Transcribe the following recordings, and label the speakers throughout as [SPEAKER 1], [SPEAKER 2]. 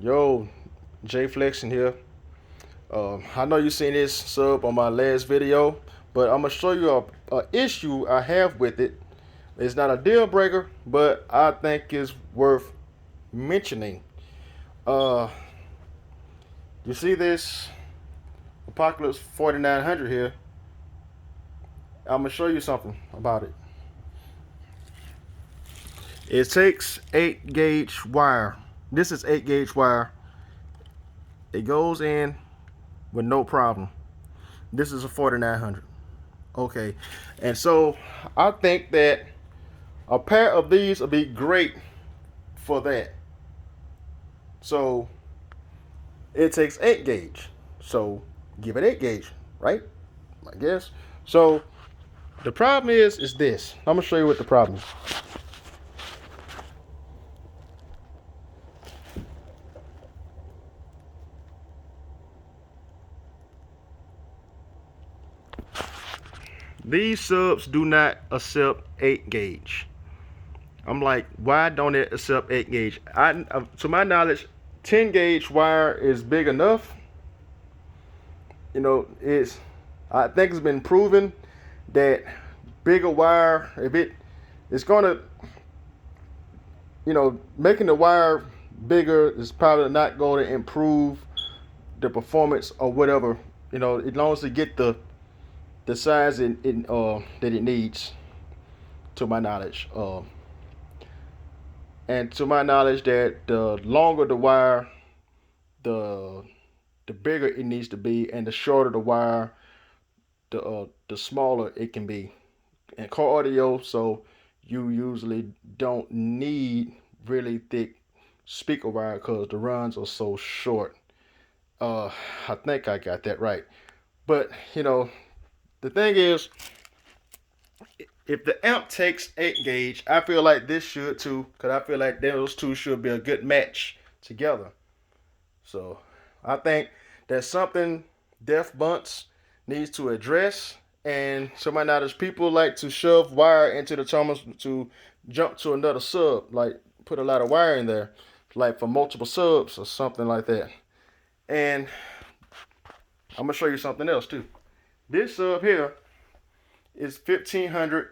[SPEAKER 1] Yo, J Flexing here. I know you seen this sub on my last video, but I'm gonna show you a issue I have with it. It's not a deal breaker, but I think it's worth mentioning. Uh, you see this Apocalypse 4900 here? I'm gonna show you something about it. It takes 8 gauge wire. This is 8 gauge wire. It goes in with no problem. This is a 4900. Okay, and so I think that a pair of these would be great for that. So it takes 8 gauge. So give it 8 gauge, right? I guess. So the problem is this. I'm gonna show you what the problem is. These subs do not accept 8 gauge. I'm like, why don't it accept 8 gauge? To my knowledge, 10 gauge wire is big enough. It's I think it's been proven that bigger wire, if it's gonna, making the wire bigger is probably not going to improve the performance or whatever. As long as it get the size that it needs, to my knowledge. And to my knowledge, that the longer the wire, the the bigger it needs to be, and the shorter the wire, the smaller it can be. And car audio, so you usually don't need really thick speaker wire because the runs are so short. Uh, I think I got that right. But the thing is, if the amp takes 8 gauge, I feel like this should too, because I feel like those two should be a good match together. So I think that's something Def Bunce needs to address. And somebody now, there's people like to shove wire into the terminals to jump to another sub, like put a lot of wire in there, like for multiple subs or something like that. And I'm gonna show you something else too. This sub here is 1500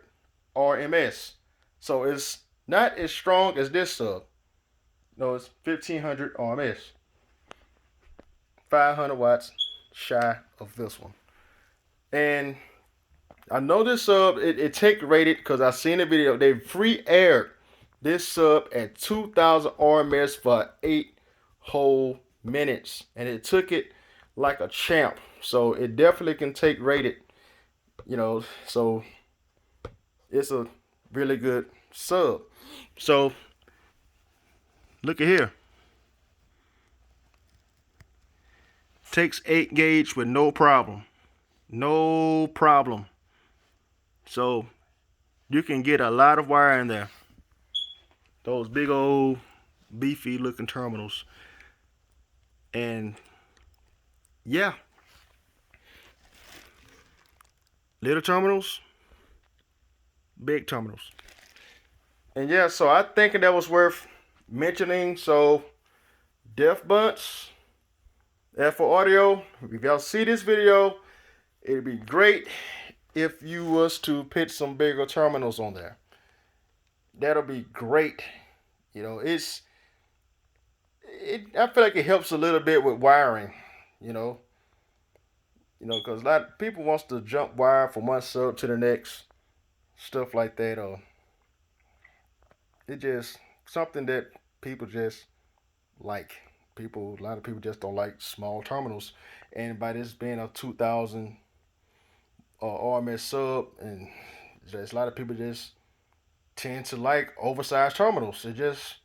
[SPEAKER 1] RMS, so it's not as strong as this sub. No, it's 1500 RMS, 500 watts shy of this one. And I know this sub, it take rated because I seen the video. They free aired this sub at 2000 RMS for 8 whole minutes, and it took it like a champ. So it definitely can take rated, so it's a really good sub. So look at here. Takes 8 gauge with no problem. No problem. So you can get a lot of wire in there. Those big old beefy looking terminals. And yeah. Little terminals, big terminals. And yeah, so I think that was worth mentioning. So Def Bunce, F for audio, if y'all see this video, it'd be great if you was to put some bigger terminals on there. That'll be great. I feel like it helps a little bit with wiring, because a lot of people wants to jump wire from one sub to the next, stuff like that, or it just something that people just like. A lot of people just don't like small terminals, and by this being a 2000 RMS sub, and just a lot of people just tend to like oversized terminals. It just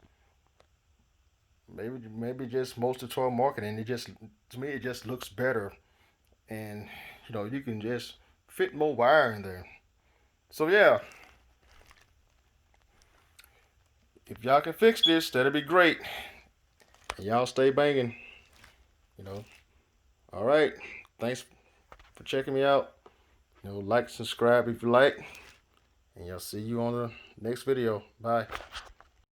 [SPEAKER 1] maybe just multi-toy marketing. It just, to me, it just looks better, and you can just fit more wire in there. So yeah, if y'all can fix this, that'd be great. And y'all stay banging. All right. Thanks for checking me out. Like, subscribe if you like, and y'all see you on the next video. Bye.